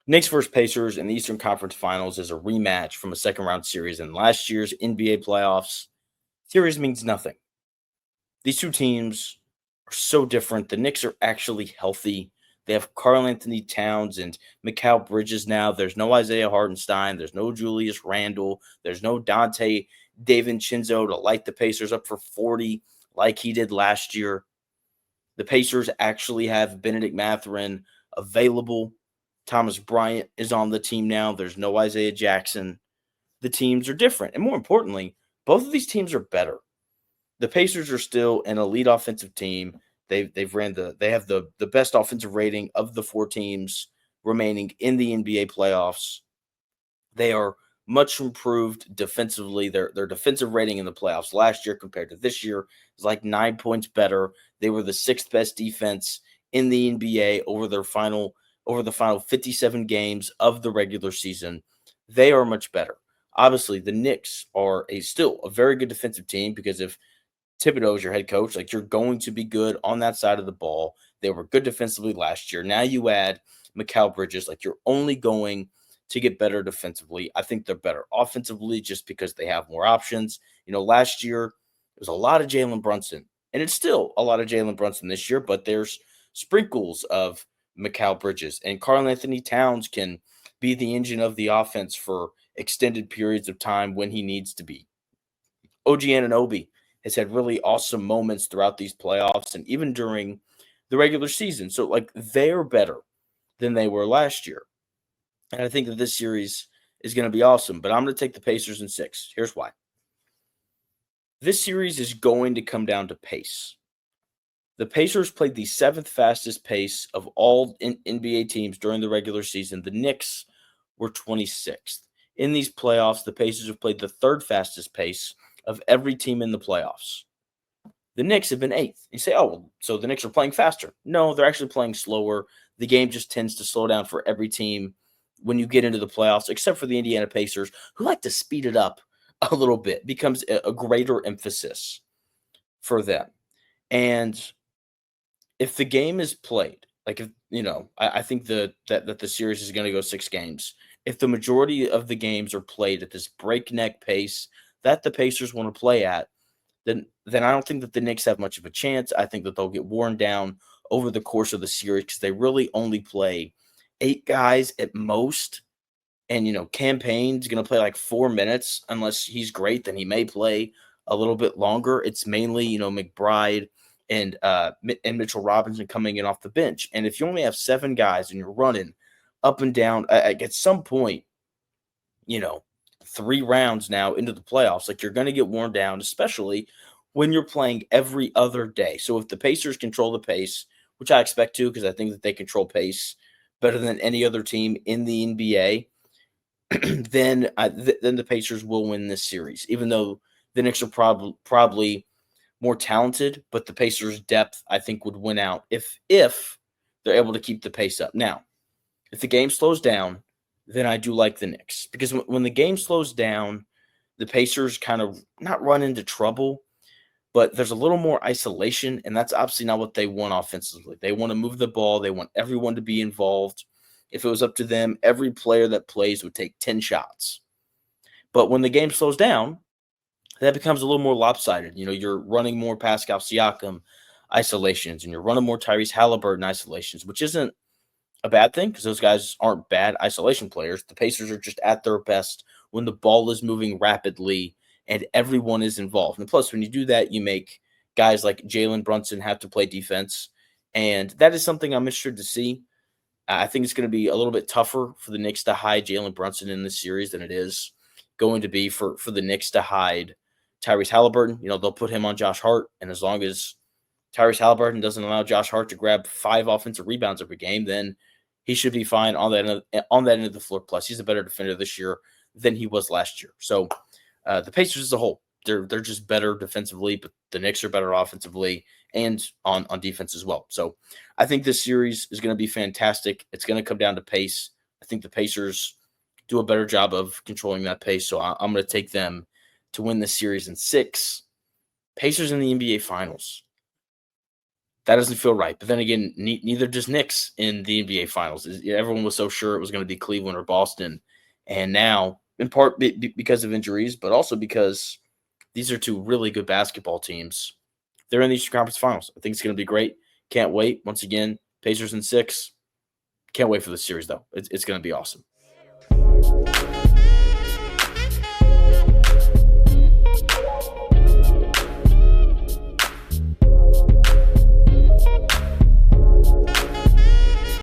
Knicks versus Pacers in the Eastern Conference Finals is a rematch from a second round series in last year's NBA playoffs. Series means nothing. These two teams are so different. The Knicks are actually healthy. They have Karl-Anthony Towns and Mikal Bridges now. There's no Isaiah Hartenstein. There's no Julius Randle. There's no Dante DiVincenzo to light the Pacers up for 40 like he did last year. The Pacers actually have Benedict Mathurin available. Thomas Bryant is on the team now. There's no Isaiah Jackson. The teams are different. And more importantly, both of these teams are better. The Pacers are still an elite offensive team. They have the best offensive rating of the four teams remaining in the NBA playoffs. They are much improved defensively. Their defensive rating in the playoffs last year compared to this year is like 9 points better. They were the sixth best defense in the NBA over the final 57 games of the regular season. They are much better. Obviously, the Knicks are still a very good defensive team because if Thibodeau is your head coach, like you're going to be good on that side of the ball. They were good defensively last year. Now you add Mikal Bridges, like you're only going to get better defensively. I think they're better offensively just because they have more options. Last year it was a lot of Jalen Brunson, and it's still a lot of Jalen Brunson this year, but there's sprinkles of Mikal Bridges, and Karl-Anthony Towns can be the engine of the offense for extended periods of time when he needs to be. OG Anunoby has had really awesome moments throughout these playoffs and even during the regular season. So, like, they're better than they were last year. And I think that this series is going to be awesome. But I'm going to take the Pacers in 6. Here's why. This series is going to come down to pace. The Pacers played the seventh fastest pace of all NBA teams during the regular season. The Knicks were 26th. In these playoffs, the Pacers have played the third fastest pace of every team in the playoffs. The Knicks have been 8th. You say, oh, well, so the Knicks are playing faster. No, they're actually playing slower. The game just tends to slow down for every team when you get into the playoffs, except for the Indiana Pacers, who like to speed it up a little bit. Becomes a greater emphasis for them. And if the game is played, like if I think that the series is going to go 6 games. If the majority of the games are played at this breakneck pace that the Pacers want to play at, then I don't think that the Knicks have much of a chance. I think that they'll get worn down over the course of the series because they really only play 8 guys at most. And, Cam Payne's going to play like 4 minutes. Unless he's great, then he may play a little bit longer. It's mainly, McBride and Mitchell Robinson coming in off the bench. And if you only have 7 guys and you're running up and down, at some point, 3 rounds now into the playoffs, like you're going to get worn down, especially when you're playing every other day. So if the Pacers control the pace, which I expect to, because I think that they control pace better than any other team in the NBA, then the Pacers will win this series, even though the Knicks are probably more talented, but the Pacers' depth, I think, would win out if they're able to keep the pace up. Now, if the game slows down, then I do like the Knicks. Because when the game slows down, the Pacers kind of not run into trouble, but there's a little more isolation, and that's obviously not what they want offensively. They want to move the ball. They want everyone to be involved. If it was up to them, every player that plays would take 10 shots. But when the game slows down, that becomes a little more lopsided. You're running more Pascal Siakam isolations, and you're running more Tyrese Haliburton isolations, which isn't a bad thing because those guys aren't bad isolation players. The Pacers are just at their best when the ball is moving rapidly and everyone is involved. And plus, when you do that, you make guys like Jalen Brunson have to play defense. And that is something I'm interested to see. I think it's going to be a little bit tougher for the Knicks to hide Jalen Brunson in this series than it is going to be for the Knicks to hide Tyrese Haliburton. They'll put him on Josh Hart, and as long as Tyrese Haliburton doesn't allow Josh Hart to grab 5 offensive rebounds every game, then he should be fine on that end of the floor. Plus, he's a better defender this year than he was last year. So the Pacers as a whole, they're just better defensively, but the Knicks are better offensively and on defense as well. So I think this series is going to be fantastic. It's going to come down to pace. I think the Pacers do a better job of controlling that pace. So I'm going to take them to win this series in 6. Pacers in the NBA Finals. That doesn't feel right. But then again, neither does Knicks in the NBA Finals. Everyone was so sure it was going to be Cleveland or Boston, and now, in part because of injuries, but also because these are two really good basketball teams. They're in the Eastern Conference Finals. I think it's going to be great. Can't wait. Once again, Pacers in 6. Can't wait for the series, though. It's going to be awesome.